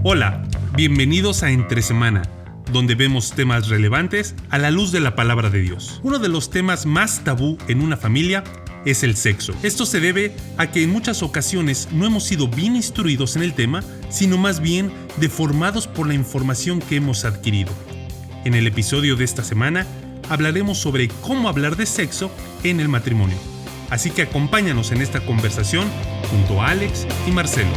Hola, bienvenidos a Entre Semana, donde vemos temas relevantes a la luz de la palabra de Dios. Uno de los temas más tabú en una familia es el sexo. Esto se debe a que en muchas ocasiones no hemos sido bien instruidos en el tema, sino más bien deformados por la información que hemos adquirido. En el episodio de esta semana hablaremos sobre cómo hablar de sexo en el matrimonio. Así que acompáñanos en esta conversación junto a Alex y Marcelo.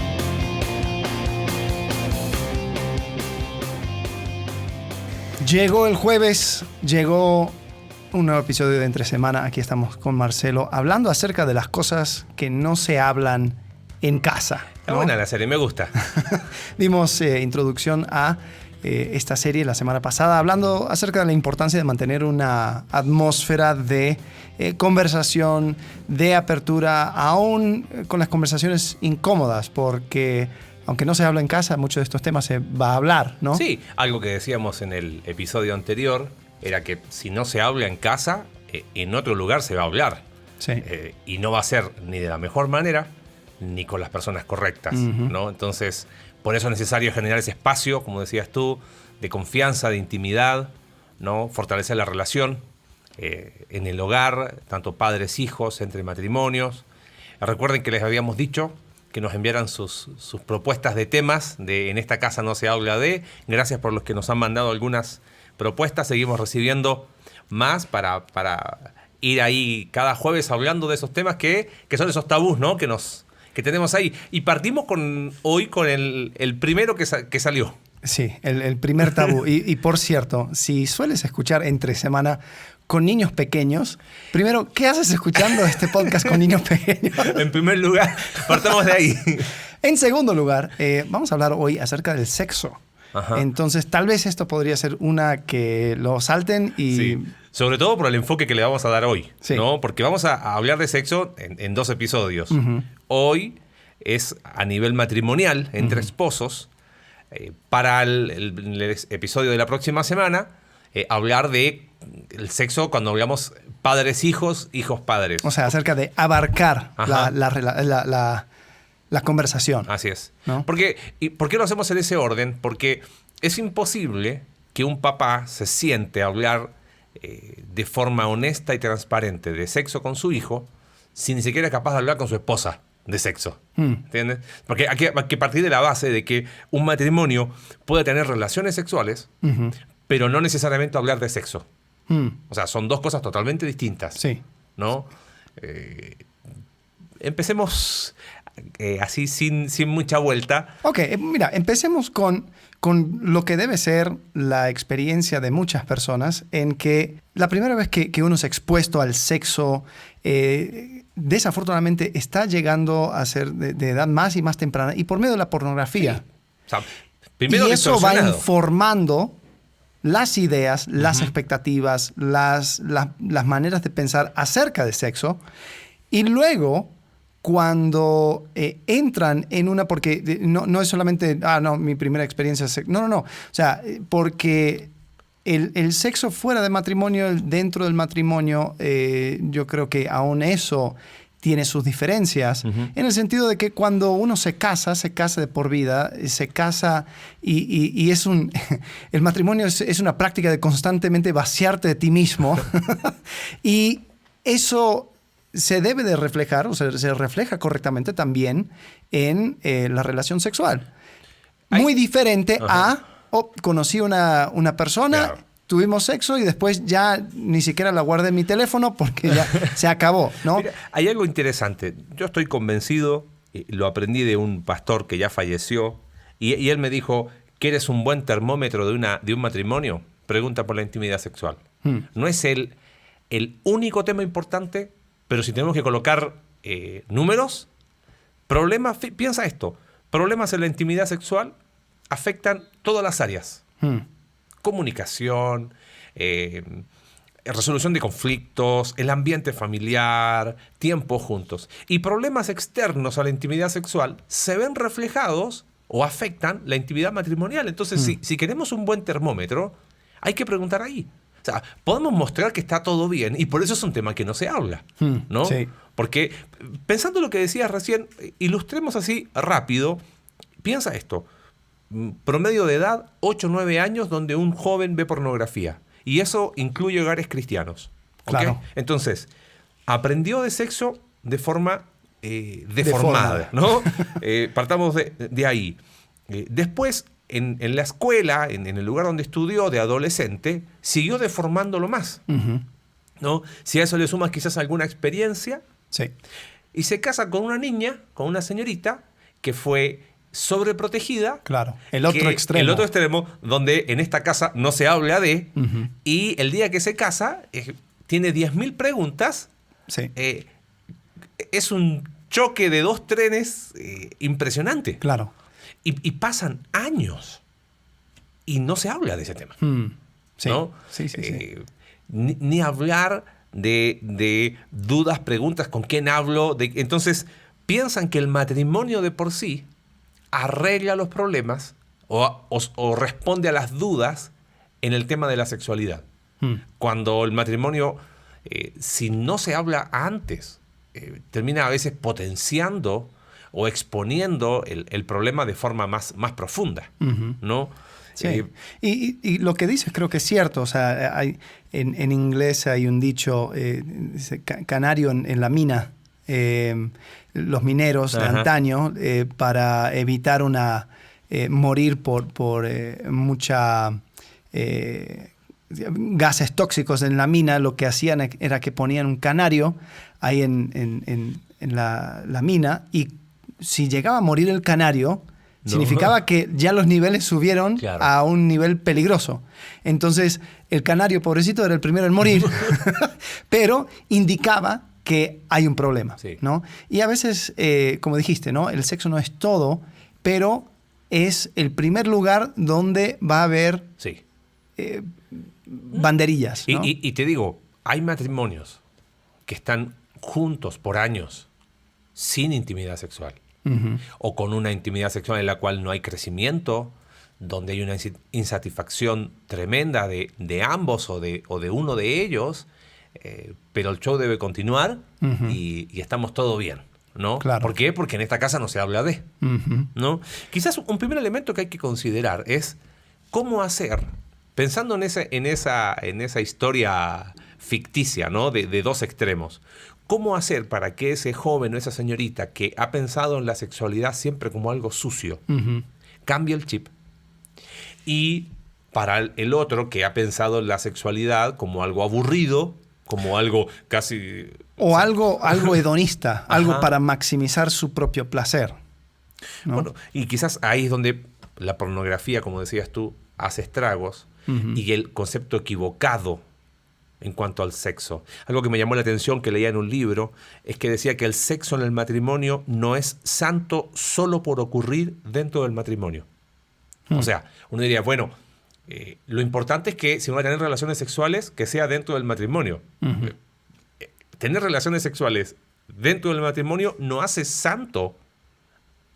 Llegó el jueves, llegó un nuevo episodio de Entre Semana. Aquí estamos con Marcelo hablando acerca de las cosas que no se hablan en casa, ¿no? Está buena la serie, me gusta. Dimos introducción a esta serie la semana pasada hablando acerca de la importancia de mantener una atmósfera de conversación, de apertura, aún con las conversaciones incómodas, porque aunque no se habla en casa, muchos de estos temas se va a hablar, ¿no? Sí, algo que decíamos en el episodio anterior era que si no se habla en casa, en otro lugar se va a hablar. Sí. Y no va a ser ni de la mejor manera, ni con las personas correctas, ¿no? Entonces, por eso es necesario generar ese espacio, como decías tú, de confianza, de intimidad, ¿no? Fortalecer la relación en el hogar, tanto padres, hijos, entre matrimonios. Recuerden que les habíamos dicho que nos enviaran sus propuestas de temas de En esta casa no se habla de. Gracias por los que nos han mandado algunas propuestas. Seguimos recibiendo más para ir ahí cada jueves hablando de esos temas que son esos tabús, ¿no? que tenemos ahí. Y partimos hoy con el primero que salió. Sí, el primer tabú. Y por cierto, si sueles escuchar Entre Semana con niños pequeños, primero, ¿qué haces escuchando este podcast con niños pequeños? En primer lugar, partamos de ahí. En segundo lugar, vamos a hablar hoy acerca del sexo. Ajá. Entonces, tal vez esto podría ser una que lo salten y... Sí. Sobre todo por el enfoque que le vamos a dar hoy, sí, ¿no? Porque vamos a hablar de sexo en 2 episodios. Hoy es a nivel matrimonial, entre esposos. Para el episodio de la próxima semana, hablar de el sexo cuando hablamos padres-hijos, hijos-padres. O sea, acerca de abarcar la conversación. Así es. ¿No? ¿Y por qué lo hacemos en ese orden? Porque es imposible que un papá se siente a hablar de forma honesta y transparente de sexo con su hijo si ni siquiera es capaz de hablar con su esposa de sexo. ¿Entiendes? Porque hay que partir de la base de que un matrimonio puede tener relaciones sexuales, pero no necesariamente hablar de sexo. O sea, son 2 cosas totalmente distintas. Sí. ¿No? Empecemos así sin mucha vuelta. Ok, mira, empecemos con lo que debe ser la experiencia de muchas personas en que la primera vez que uno es expuesto al sexo, desafortunadamente está llegando a ser de edad más y más temprana y por medio de la pornografía. Sí. O sea, primero y eso va informando las ideas, las expectativas, las maneras de pensar acerca de sexo. Y luego, cuando entran en una... Porque no es solamente, mi primera experiencia es sexo. No. O sea, porque el sexo fuera de matrimonio, dentro del matrimonio, yo creo que aún eso tiene sus diferencias, en el sentido de que cuando uno se casa de por vida, se casa y es el matrimonio es una práctica de constantemente vaciarte de ti mismo y eso se debe de reflejar, o sea, se refleja correctamente también en la relación sexual. Muy diferente a, conocí una persona... Claro. Tuvimos sexo y después ya ni siquiera la guardé en mi teléfono porque ya se acabó, ¿no? Mira, hay algo interesante. Yo estoy convencido, lo aprendí de un pastor que ya falleció, y él me dijo, ¿quieres un buen termómetro de un matrimonio? Pregunta por la intimidad sexual. No es el único tema importante, pero si tenemos que colocar números, piensa esto, problemas en la intimidad sexual afectan todas las áreas. Comunicación, resolución de conflictos, el ambiente familiar, tiempo juntos. Y problemas externos a la intimidad sexual se ven reflejados o afectan la intimidad matrimonial. Entonces, si queremos un buen termómetro, hay que preguntar ahí. O sea, podemos mostrar que está todo bien y por eso es un tema que no se habla, ¿no? Sí. Porque, pensando lo que decías recién, ilustremos así rápido, piensa esto. promedio de edad, 8 o 9 años, donde un joven ve pornografía. Y eso incluye hogares cristianos. ¿Okay? Claro. Entonces, aprendió de sexo de forma deformada, ¿no? Partamos de ahí. Después, en la escuela, en el lugar donde estudió de adolescente, siguió deformándolo más, ¿no? Si a eso le sumas quizás alguna experiencia, Sí. y se casa con una niña, con una señorita, que fue sobreprotegida. Claro. El otro extremo. El otro extremo, donde en esta casa no se habla de, y el día que se casa, tiene 10.000 preguntas. Sí. Es un choque de 2 trenes impresionante. Claro. Y pasan años y no se habla de ese tema. Sí. ¿No? Sí. Ni hablar de dudas, preguntas, con quién hablo. Entonces, piensan que el matrimonio de por sí arregla los problemas o responde a las dudas en el tema de la sexualidad. Cuando el matrimonio, si no se habla antes, termina a veces potenciando o exponiendo el problema de forma más profunda, ¿no? Sí. Y lo que dices creo que es cierto. O sea, en inglés hay un dicho, dice, canario en la mina. Los mineros de antaño, para evitar morir por mucha gases tóxicos en la mina, lo que hacían era que ponían un canario ahí en la mina, y si llegaba a morir el canario, significaba que ya los niveles subieron a un nivel peligroso. Entonces, el canario, pobrecito, era el primero en morir, pero indicaba que hay un problema, ¿no? Y a veces, como dijiste, ¿no? El sexo no es todo, pero es el primer lugar donde va a haber banderillas, ¿no? Y te digo, hay matrimonios que están juntos por años sin intimidad sexual. O con una intimidad sexual en la cual no hay crecimiento, donde hay una insatisfacción tremenda de ambos o de uno de ellos, pero el show debe continuar y estamos todo bien, ¿no? Claro. ¿Por qué? Porque en esta casa no se habla de, ¿no? Quizás un primer elemento que hay que considerar es cómo hacer, pensando en esa historia ficticia, ¿no? De 2 extremos. ¿Cómo hacer para que ese joven o esa señorita que ha pensado en la sexualidad siempre como algo sucio, cambie el chip? Y para el otro que ha pensado en la sexualidad como algo aburrido, como algo casi... O algo hedonista, algo para maximizar su propio placer, ¿no? Bueno, y quizás ahí es donde la pornografía, como decías tú, hace estragos, y el concepto equivocado en cuanto al sexo. Algo que me llamó la atención, que leía en un libro, es que decía que el sexo en el matrimonio no es santo solo por ocurrir dentro del matrimonio. O sea, uno diría, bueno, lo importante es que si uno va a tener relaciones sexuales, que sea dentro del matrimonio. Tener relaciones sexuales dentro del matrimonio no hace santo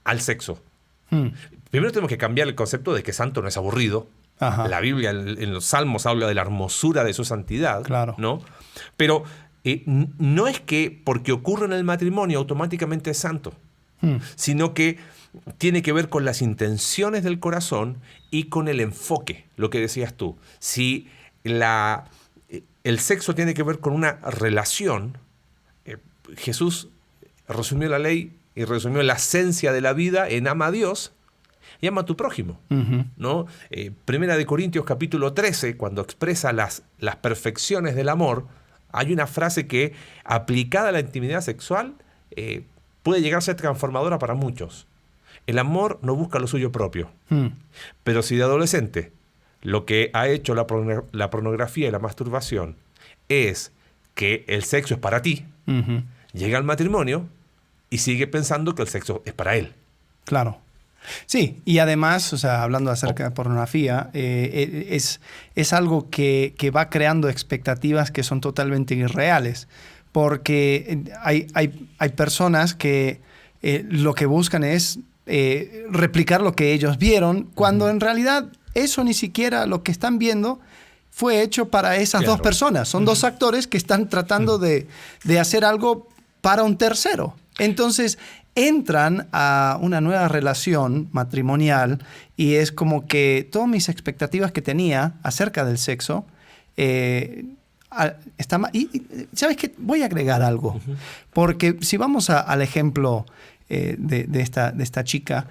al sexo. Primero tenemos que cambiar el concepto de que santo no es aburrido. La Biblia en los Salmos habla de la hermosura de su santidad, ¿no? Pero no es que porque ocurre en el matrimonio automáticamente es santo, sino que tiene que ver con las intenciones del corazón y con el enfoque, lo que decías tú. Si el sexo tiene que ver con una relación, Jesús resumió la ley y resumió la esencia de la vida en ama a Dios y ama a tu prójimo, ¿no? Primera de Corintios capítulo 13, cuando expresa las perfecciones del amor, hay una frase que, aplicada a la intimidad sexual, puede llegar a ser transformadora para muchos. El amor no busca lo suyo propio. Pero si de adolescente lo que ha hecho la pornografía y la masturbación es que el sexo es para ti, llega al matrimonio y sigue pensando que el sexo es para él. Claro. Sí, y además, o sea, hablando acerca de pornografía, es algo que va creando expectativas que son totalmente irreales, porque hay personas que lo que buscan es replicar lo que ellos vieron, cuando en realidad eso ni siquiera lo que están viendo fue hecho para esas dos personas. Son dos actores que están tratando de hacer algo para un tercero. Entonces entran a una nueva relación matrimonial y es como que todas mis expectativas que tenía acerca del sexo están... Y ¿sabes qué? Voy a agregar algo. Porque si vamos al ejemplo de esta chica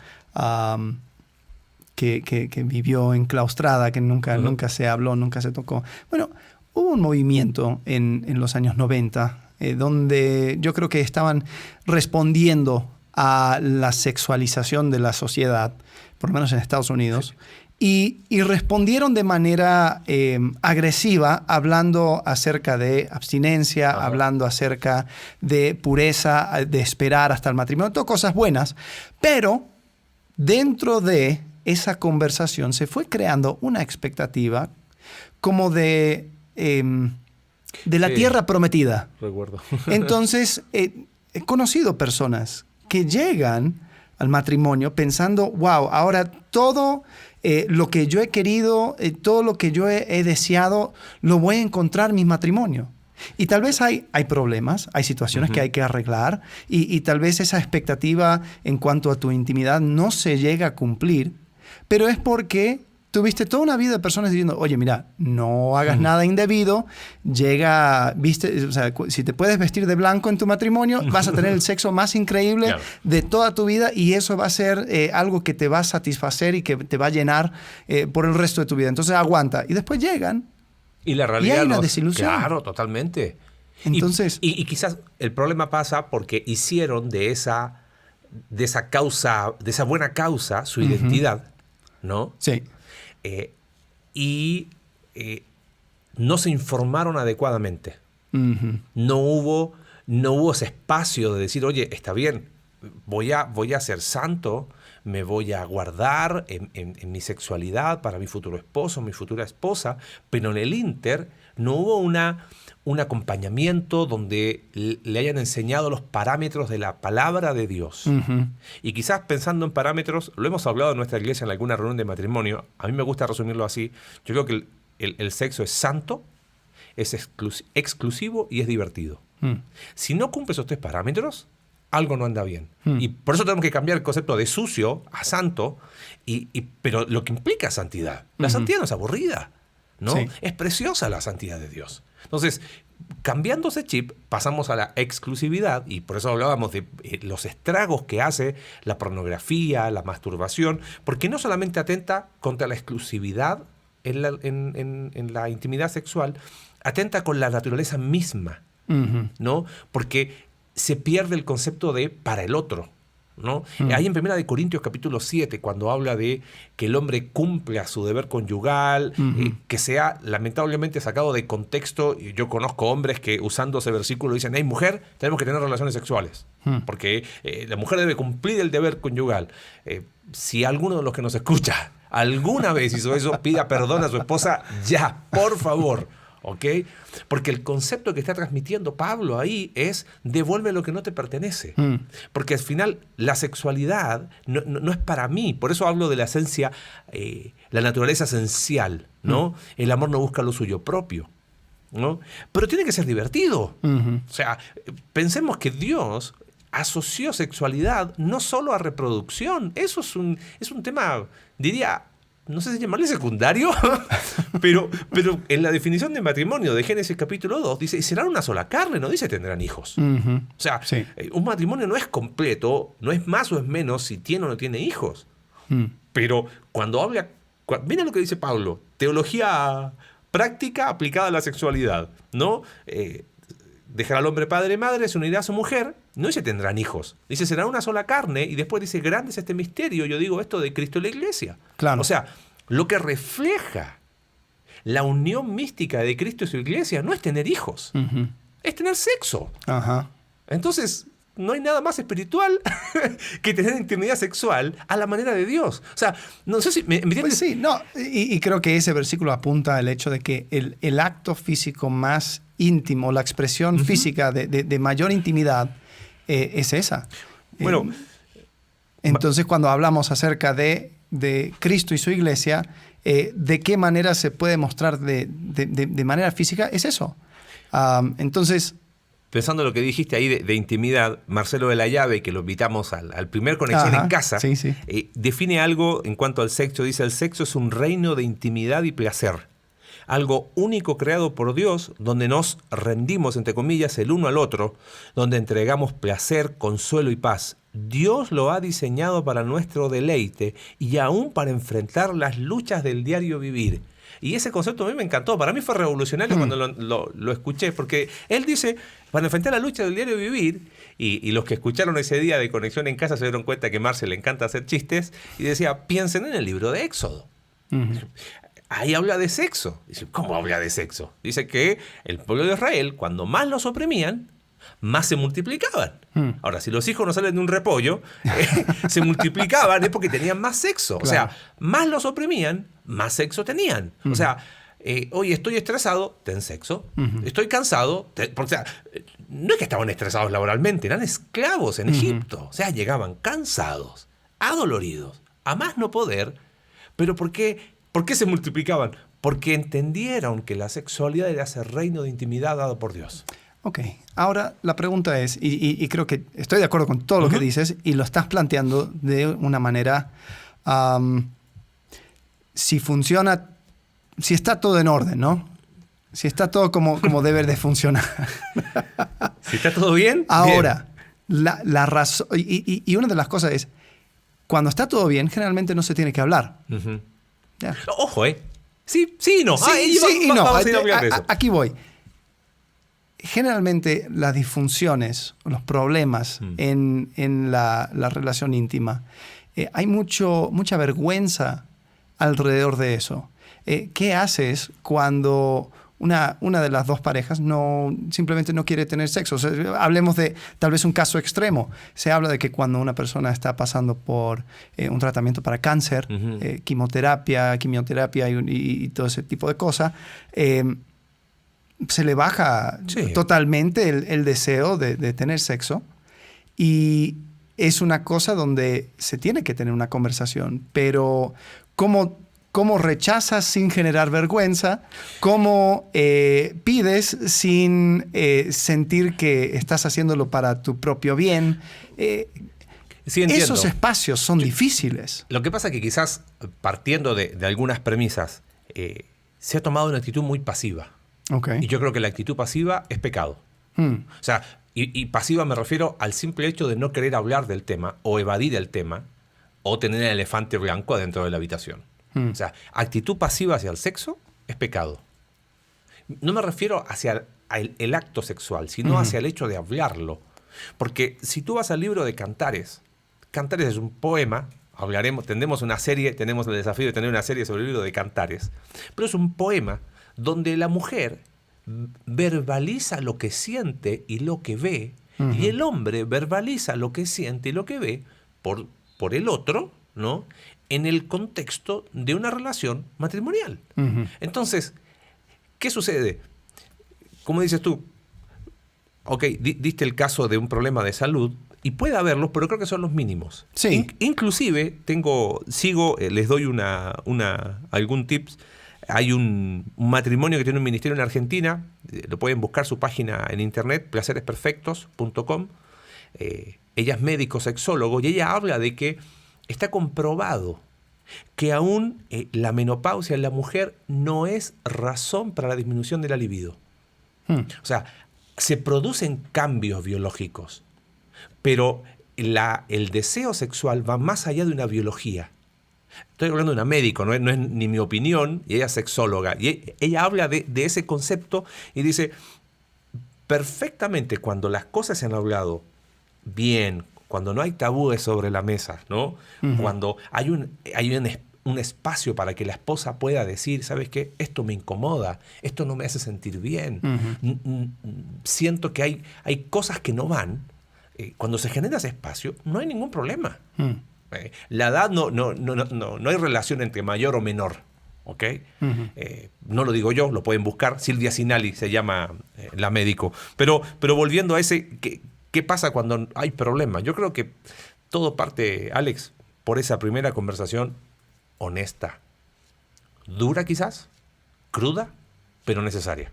que vivió enclaustrada, que nunca se habló, nunca se tocó. Bueno, hubo un movimiento en los años 90 donde yo creo que estaban respondiendo a la sexualización de la sociedad, por lo menos en Estados Unidos, y respondieron de manera agresiva, hablando acerca de abstinencia, hablando acerca de pureza, de esperar hasta el matrimonio, todas cosas buenas, pero dentro de esa conversación se fue creando una expectativa como de la tierra prometida. Recuerdo. Entonces, he conocido personas que llegan al matrimonio pensando, wow, ahora todo lo que yo he querido, todo lo que yo he deseado, lo voy a encontrar en mi matrimonio. Y tal vez hay problemas, hay situaciones que hay que arreglar y tal vez esa expectativa en cuanto a tu intimidad no se llega a cumplir, pero es porque tuviste toda una vida de personas diciendo, oye, mira, no hagas nada indebido, o sea, si te puedes vestir de blanco en tu matrimonio, vas a tener el sexo más increíble de toda tu vida y eso va a ser algo que te va a satisfacer y que te va a llenar por el resto de tu vida. Entonces aguanta. Y después llegan. Y la realidad y hay una desilusión. Claro, totalmente. Entonces, y quizás el problema pasa porque hicieron de esa causa, de esa buena causa, su identidad, ¿no? Sí. No se informaron adecuadamente. No hubo ese espacio de decir, oye, está bien, voy a ser santo, me voy a guardar en mi sexualidad para mi futuro esposo, mi futura esposa, pero en el ínter no hubo un acompañamiento donde le hayan enseñado los parámetros de la palabra de Dios. Y quizás pensando en parámetros, lo hemos hablado en nuestra iglesia en alguna reunión de matrimonio, a mí me gusta resumirlo así, yo creo que el sexo es santo, es exclusivo y es divertido. Si no cumple esos tres parámetros, algo no anda bien. Y por eso tenemos que cambiar el concepto de sucio a santo, pero lo que implica santidad. La santidad no es aburrida, ¿no? Sí. Es preciosa la santidad de Dios. Entonces, cambiando ese chip, pasamos a la exclusividad, y por eso hablábamos de los estragos que hace la pornografía, la masturbación, porque no solamente atenta contra la exclusividad en la intimidad sexual, atenta con la naturaleza misma, ¿no? Porque se pierde el concepto de para el otro, ¿no? Ahí en 1 Corintios capítulo 7, cuando habla de que el hombre cumpla su deber conyugal, que sea lamentablemente sacado de contexto. Yo conozco hombres que usando ese versículo dicen, hey, mujer, tenemos que tener relaciones sexuales, porque la mujer debe cumplir el deber conyugal. Si alguno de los que nos escucha alguna vez hizo eso, pida perdón a su esposa ya, por favor. ¿Ok? Porque el concepto que está transmitiendo Pablo ahí es devuelve lo que no te pertenece. Porque al final la sexualidad no es para mí. Por eso hablo de la esencia, la naturaleza esencial, ¿no? El amor no busca lo suyo propio, ¿no? Pero tiene que ser divertido. O sea, pensemos que Dios asoció sexualidad no solo a reproducción. Eso es un tema, diría, no sé si llamarle secundario, pero en la definición de matrimonio de Génesis capítulo 2 dice, y serán una sola carne, no dice tendrán hijos. O sea, sí. Un matrimonio no es completo, no es más o es menos si tiene o no tiene hijos. Pero cuando habla, mira lo que dice Pablo, teología práctica aplicada a la sexualidad, ¿no? Dejará al hombre padre y madre, se unirá a su mujer. No dice tendrán hijos. Dice será una sola carne. Y después dice grande es este misterio. Yo digo esto de Cristo y la iglesia. Claro. O sea, lo que refleja la unión mística de Cristo y su iglesia no es tener hijos. Es tener sexo. Entonces, no hay nada más espiritual que tener intimidad sexual a la manera de Dios. O sea, no sé si me entiendes. Pues sí, no. Y creo que ese versículo apunta al hecho de que el acto físico más íntimo, la expresión física de mayor intimidad es esa. Bueno, entonces cuando hablamos acerca de Cristo y su iglesia, de qué manera se puede mostrar de manera física, es eso. Entonces, pensando en lo que dijiste ahí de intimidad, Marcelo de la Llave, que lo invitamos al primer Conexión en Casa, sí, sí. Define algo en cuanto al sexo. Dice, el sexo es un reino de intimidad y placer. Algo único creado por Dios, donde nos rendimos, entre comillas, el uno al otro, donde entregamos placer, consuelo y paz. Dios lo ha diseñado para nuestro deleite y aún para enfrentar las luchas del diario vivir. Y ese concepto a mí me encantó. Para mí fue revolucionario cuando lo escuché, porque él dice, para enfrentar la lucha del diario vivir, y los que escucharon ese día de Conexión en Casa se dieron cuenta que a Marce le encanta hacer chistes, y decía, piensen en el libro de Éxodo. Ahí habla de sexo. Dice, ¿cómo habla de sexo? Dice que el pueblo de Israel, cuando más los oprimían, más se multiplicaban. Ahora, si los hijos no salen de un repollo, se multiplicaban es porque tenían más sexo. Claro. O sea, más los oprimían, más sexo tenían. O sea, oye, estoy estresado, ten sexo. Estoy cansado, o sea, no es que estaban estresados laboralmente, eran esclavos en Egipto. O sea, llegaban cansados, adoloridos, a más no poder. Pero ¿por qué se multiplicaban? Porque entendieron que la sexualidad era ese reino de intimidad dado por Dios. Ok, ahora la pregunta es, y creo que estoy de acuerdo con todo lo que dices, y lo estás planteando de una manera, si funciona, si está todo en orden, ¿no? Si está todo como debe de funcionar. Si está todo bien. Ahora, la razón, y una de las cosas es, cuando está todo bien, generalmente no se tiene que hablar. Ya. Ojo, Sí, sí, no. Sí, sí y no. Vamos a ir a hablar de eso. Aquí voy. Generalmente las disfunciones, los problemas en la relación íntima, hay mucha vergüenza alrededor de eso. ¿Qué haces cuando una de las dos parejas simplemente no quiere tener sexo? O sea, hablemos de tal vez un caso extremo. Se habla de que cuando una persona está pasando por un tratamiento para cáncer, quimioterapia y todo ese tipo de cosas, se le baja totalmente el deseo de tener sexo, y es una cosa donde se tiene que tener una conversación, pero ¿cómo rechazas sin generar vergüenza? ¿Cómo pides sin sentir que estás haciéndolo para tu propio bien? Sí, entiendo. Esos espacios son difíciles. Lo que pasa es que quizás partiendo de algunas premisas, se ha tomado una actitud muy pasiva. Okay. Y yo creo que la actitud pasiva es pecado. O sea, y pasiva me refiero al simple hecho de no querer hablar del tema o evadir el tema o tener el elefante blanco adentro de la habitación. O sea, actitud pasiva hacia el sexo es pecado. No me refiero hacia el acto sexual, sino hacia el hecho de hablarlo. Porque si tú vas al libro de Cantares, Cantares es un poema, tendremos una serie, tenemos el desafío de tener una serie sobre el libro de Cantares, pero es un poema donde la mujer verbaliza lo que siente y lo que ve, y el hombre verbaliza lo que siente y lo que ve por el otro, ¿no? En el contexto de una relación matrimonial. Entonces, ¿qué sucede? Como dices tú, ok, diste el caso de un problema de salud, y puede haberlos, pero creo que son los mínimos. Sí. Inclusive, les doy algún tips. Hay un matrimonio que tiene un ministerio en Argentina, lo pueden buscar su página en internet, placeresperfectos.com. Ella es médico sexólogo y ella habla de que está comprobado que aún la menopausia en la mujer no es razón para la disminución de la libido. O sea, se producen cambios biológicos, pero el deseo sexual va más allá de una biología. Estoy hablando de una médico, no es ni mi opinión, y ella es sexóloga. Y ella habla de ese concepto y dice, perfectamente cuando las cosas se han hablado bien, cuando no hay tabúes sobre la mesa, ¿no? Cuando hay un espacio para que la esposa pueda decir, ¿sabes qué? Esto me incomoda, esto no me hace sentir bien, siento que hay cosas que no van. Cuando se genera ese espacio, no hay ningún problema. La edad no hay relación entre mayor o menor, ¿ok? No lo digo yo, lo pueden buscar. Silvia Sinali se llama la médico. Pero volviendo a ese, ¿qué pasa cuando hay problemas? Yo creo que todo parte, Alex, por esa primera conversación honesta. Dura quizás, cruda, pero necesaria.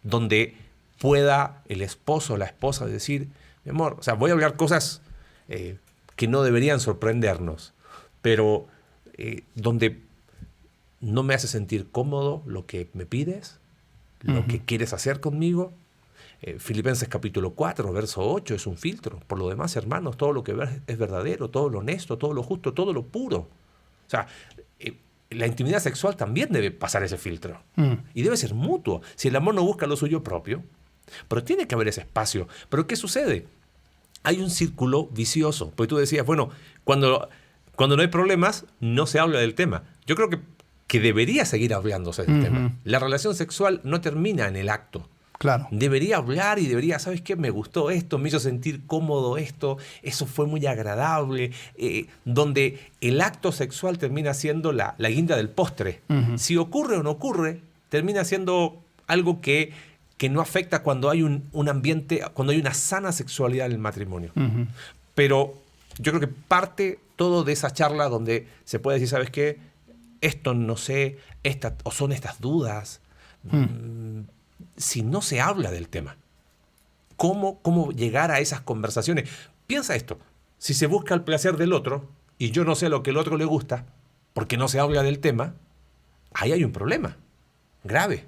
Donde pueda el esposo o la esposa decir, mi amor, o sea, voy a hablar cosas que no deberían sorprendernos, pero donde no me hace sentir cómodo lo que me pides, lo que quieres hacer conmigo. Filipenses capítulo 4, verso 8 es un filtro. Por lo demás, hermanos, todo lo que es verdadero, todo lo honesto, todo lo justo, todo lo puro. O sea, la intimidad sexual también debe pasar ese filtro. Y debe ser mutuo. Si el amor no busca lo suyo propio, pero tiene que haber ese espacio. ¿Pero qué sucede? Hay un círculo vicioso. Porque tú decías, bueno, cuando no hay problemas, no se habla del tema. Yo creo que debería seguir hablándose del tema. La relación sexual no termina en el acto. Claro. Debería hablar y debería, ¿sabes qué? Me gustó esto, me hizo sentir cómodo esto, eso fue muy agradable, donde el acto sexual termina siendo la guinda del postre. Si ocurre o no ocurre, termina siendo algo que no afecta cuando hay un ambiente, cuando hay una sana sexualidad en el matrimonio. Pero yo creo que parte todo de esa charla donde se puede decir, ¿sabes qué? Esto no sé, o son estas dudas. Si no se habla del tema, ¿cómo llegar a esas conversaciones? Piensa esto, si se busca el placer del otro y yo no sé lo que el otro le gusta, porque no se habla del tema, ahí hay un problema grave.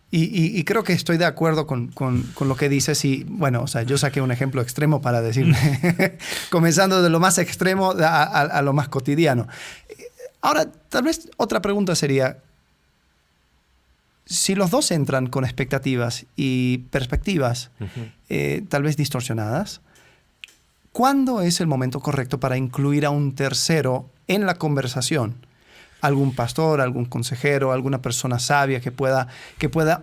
Y creo que estoy de acuerdo con lo que dices. Y bueno, o sea, yo saqué un ejemplo extremo para decir, comenzando de lo más extremo a lo más cotidiano. Ahora, tal vez otra pregunta sería, si los dos entran con expectativas y perspectivas tal vez distorsionadas, ¿cuándo es el momento correcto para incluir a un tercero en la conversación? Algún pastor, algún consejero, alguna persona sabia que pueda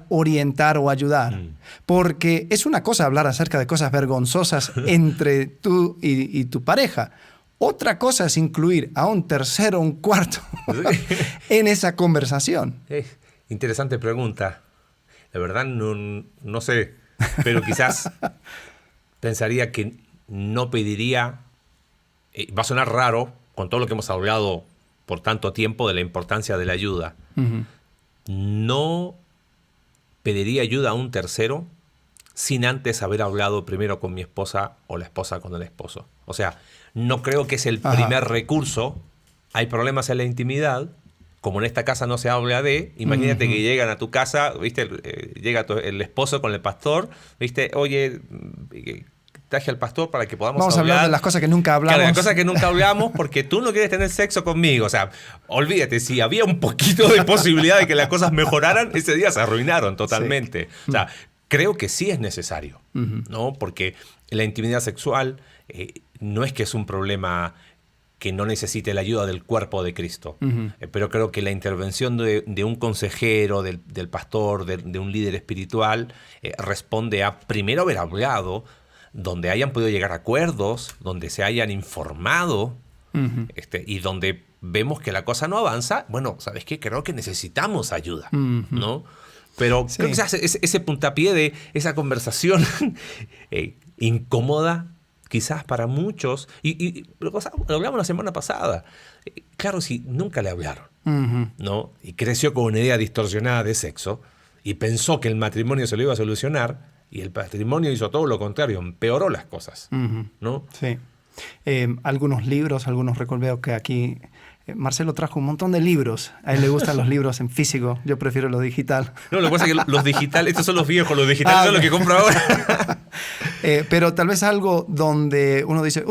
orientar o ayudar. Porque es una cosa hablar acerca de cosas vergonzosas entre tú y tu pareja. Otra cosa es incluir a un tercero, un cuarto en esa conversación. Interesante pregunta. La verdad no sé, pero quizás pensaría que no pediría, va a sonar raro con todo lo que hemos hablado por tanto tiempo de la importancia de la ayuda. No pediría ayuda a un tercero sin antes haber hablado primero con mi esposa o la esposa con el esposo. O sea, no creo que es el primer recurso. Hay problemas en la intimidad. Como en esta casa no se habla de, imagínate que llegan a tu casa, ¿viste? Llega el esposo con el pastor, ¿viste? Oye, traje al pastor para que podamos Vamos a hablar de las cosas que nunca hablamos. Claro, las cosas que nunca hablamos porque tú no quieres tener sexo conmigo. O sea, olvídate, si había un poquito de posibilidad de que las cosas mejoraran, ese día se arruinaron totalmente. Sí. O sea, creo que sí es necesario, ¿no? Porque la intimidad sexual no es que es un problema que no necesite la ayuda del cuerpo de Cristo. Pero creo que la intervención de un consejero, del pastor, de un líder espiritual, responde a primero haber hablado, donde hayan podido llegar a acuerdos, donde se hayan informado, y donde vemos que la cosa no avanza. Bueno, ¿sabes qué? Creo que necesitamos ayuda, ¿no? Pero creo que ese puntapié de esa conversación incómoda, quizás para muchos, y lo hablamos la semana pasada. Claro, si nunca le hablaron, ¿no? Y creció con una idea distorsionada de sexo y pensó que el matrimonio se lo iba a solucionar, y el matrimonio hizo todo lo contrario, empeoró las cosas, ¿no? Sí. Algunos libros, veo que aquí Marcelo trajo un montón de libros. A él le gustan los libros en físico, yo prefiero lo digital. No, lo que pasa es que los digitales, estos son los viejos, los digitales son los que compro ahora. Pero tal vez algo donde uno dice,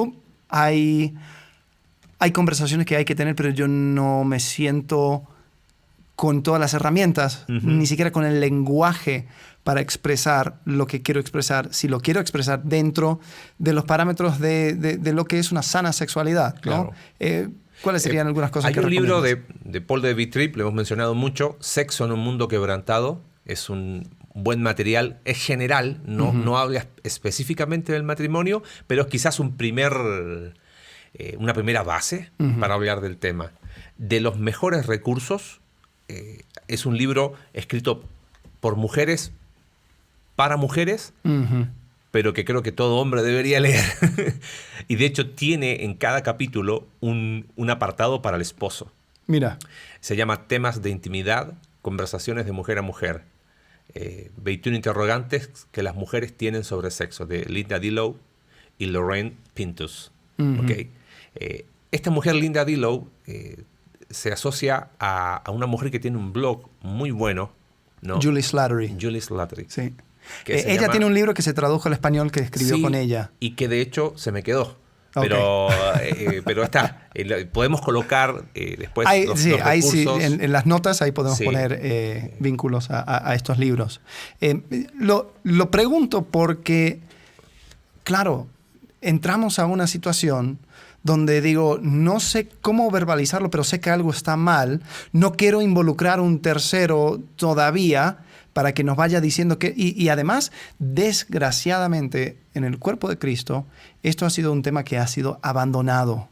hay conversaciones que hay que tener, pero yo no me siento con todas las herramientas, ni siquiera con el lenguaje para expresar lo que quiero expresar, si lo quiero expresar dentro de los parámetros de lo que es una sana sexualidad, ¿no? Claro. ¿Cuáles serían algunas cosas que recomiendas? Hay un libro de Paul David Tripp, lo hemos mencionado mucho, Sexo en un mundo quebrantado. Es un buen material, es general, no habla específicamente del matrimonio, pero es quizás una primera base para hablar del tema. De los mejores recursos, es un libro escrito por mujeres, para mujeres, pero que creo que todo hombre debería leer. Y de hecho tiene en cada capítulo un apartado para el esposo. Mira. Se llama Temas de Intimidad, Conversaciones de Mujer a Mujer. 21 interrogantes que las mujeres tienen sobre sexo, de Linda Dillow y Lorraine Pintus. ¿Okay? Esta mujer, Linda Dillow, se asocia a una mujer que tiene un blog muy bueno, ¿no? Julie Slattery. Julie Slattery. Sí. Ella tiene un libro que se tradujo al español que escribió con ella. Y que de hecho se me quedó. Okay. Pero está. Podemos colocar después los recursos. Sí, en las notas ahí podemos poner vínculos a estos libros. Lo pregunto porque, claro, entramos a una situación donde digo, no sé cómo verbalizarlo, pero sé que algo está mal. No quiero involucrar un tercero todavía para que nos vaya diciendo que... Y además, desgraciadamente, en el cuerpo de Cristo, esto ha sido un tema que ha sido abandonado.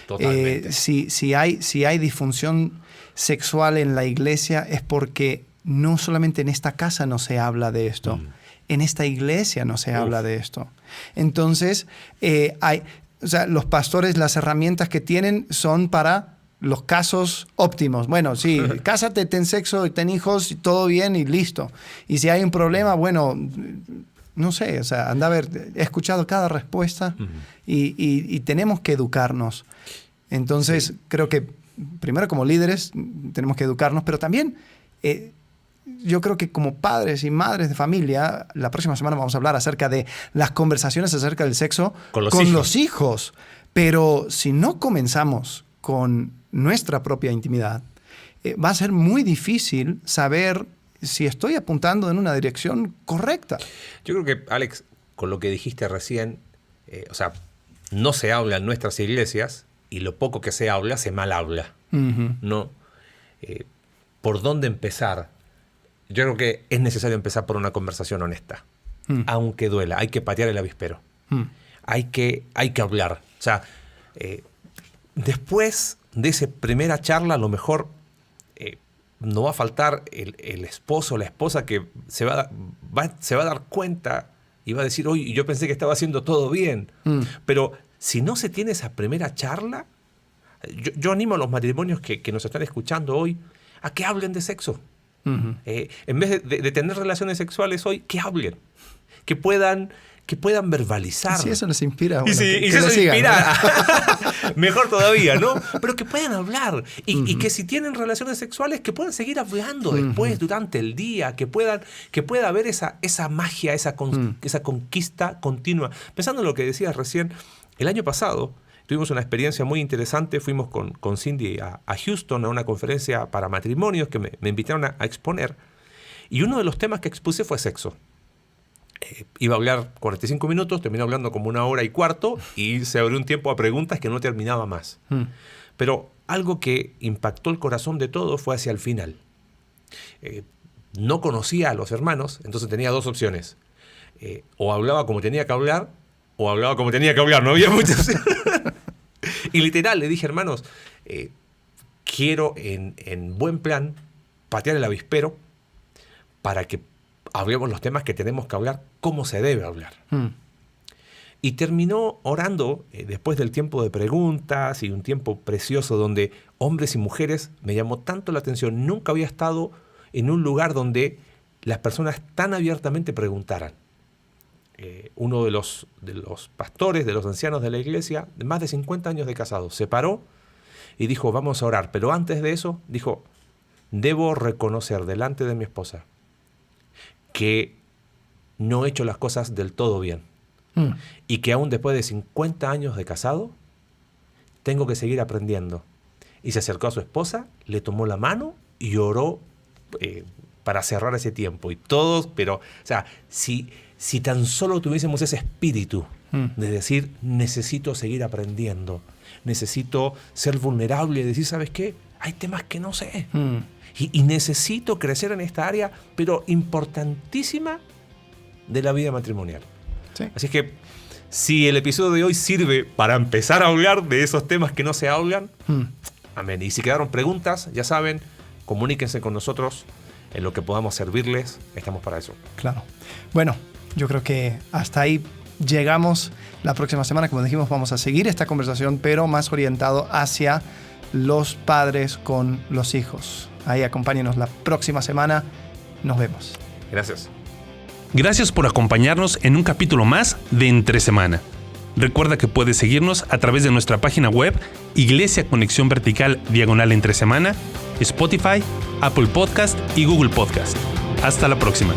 Totalmente. Si hay disfunción sexual en la iglesia es porque no solamente en esta casa no se habla de esto, en esta iglesia no se habla de esto. Entonces, los pastores, las herramientas que tienen son para los casos óptimos. Bueno, sí, cásate, ten sexo, ten hijos, y todo bien y listo. Y si hay un problema, bueno, no sé, anda a ver, he escuchado cada respuesta y tenemos que educarnos. Entonces, creo que primero como líderes tenemos que educarnos, pero también yo creo que como padres y madres de familia, la próxima semana vamos a hablar acerca de las conversaciones acerca del sexo con los hijos. Pero si no comenzamos con nuestra propia intimidad, va a ser muy difícil saber si estoy apuntando en una dirección correcta. Yo creo que, Alex, con lo que dijiste recién, no se habla en nuestras iglesias y lo poco que se habla, se mal habla. ¿No? ¿Por dónde empezar? Yo creo que es necesario empezar por una conversación honesta. Aunque duela, hay que patear el avispero. Hay que hablar. Después de esa primera charla, a lo mejor no va a faltar el esposo o la esposa que se va a dar cuenta y va a decir, oye, yo pensé que estaba haciendo todo bien. Pero si no se tiene esa primera charla, yo animo a los matrimonios que nos están escuchando hoy a que hablen de sexo. En vez de tener relaciones sexuales hoy, que hablen, que puedan verbalizar. Si eso les inspira, bueno, y si eso les inspira, ¿no? Mejor todavía, ¿no? Pero que puedan hablar y que si tienen relaciones sexuales, que puedan seguir hablando después, durante el día, que pueda haber esa magia, esa conquista continua. Pensando en lo que decías recién, el año pasado tuvimos una experiencia muy interesante. Fuimos con Cindy a Houston a una conferencia para matrimonios que me invitaron a exponer. Y uno de los temas que expuse fue sexo. Iba a hablar 45 minutos, terminé hablando como 1 hora y cuarto y se abrió un tiempo a preguntas que no terminaba más. Pero algo que impactó el corazón de todos fue hacia el final. No conocía a los hermanos, entonces tenía 2 opciones. O hablaba como tenía que hablar, o hablaba como tenía que hablar. No había muchas opciones. Y literal, le dije, hermanos, quiero en buen plan patear el avispero para que hablemos los temas que tenemos que hablar, cómo se debe hablar. Y terminó orando después del tiempo de preguntas y un tiempo precioso donde hombres y mujeres, me llamó tanto la atención. Nunca había estado en un lugar donde las personas tan abiertamente preguntaran. Uno de los pastores, de los ancianos de la iglesia, de más de 50 años de casado, se paró y dijo, vamos a orar. Pero antes de eso, dijo, debo reconocer delante de mi esposa que no he hecho las cosas del todo bien. Y que aún después de 50 años de casado, tengo que seguir aprendiendo. Y se acercó a su esposa, le tomó la mano y oró para cerrar ese tiempo. Y todos, pero, si tan solo tuviésemos ese espíritu de decir, necesito seguir aprendiendo, necesito ser vulnerable y decir, ¿sabes qué? Hay temas que no sé. Y necesito crecer en esta área, pero importantísima, de la vida matrimonial. Sí. Así que, si el episodio de hoy sirve para empezar a hablar de esos temas que no se hablan, amén. Y si quedaron preguntas, ya saben, comuníquense con nosotros en lo que podamos servirles. Estamos para eso. Claro. Bueno, yo creo que hasta ahí llegamos. La próxima semana, como dijimos, vamos a seguir esta conversación, pero más orientado hacia los padres con los hijos. Ahí acompáñenos la próxima semana. Nos vemos. Gracias. Gracias por acompañarnos en un capítulo más de Entre Semana. Recuerda que puedes seguirnos a través de nuestra página web Iglesia Conexión Vertical /Entre Semana, Spotify, Apple Podcast y Google Podcast. Hasta la próxima.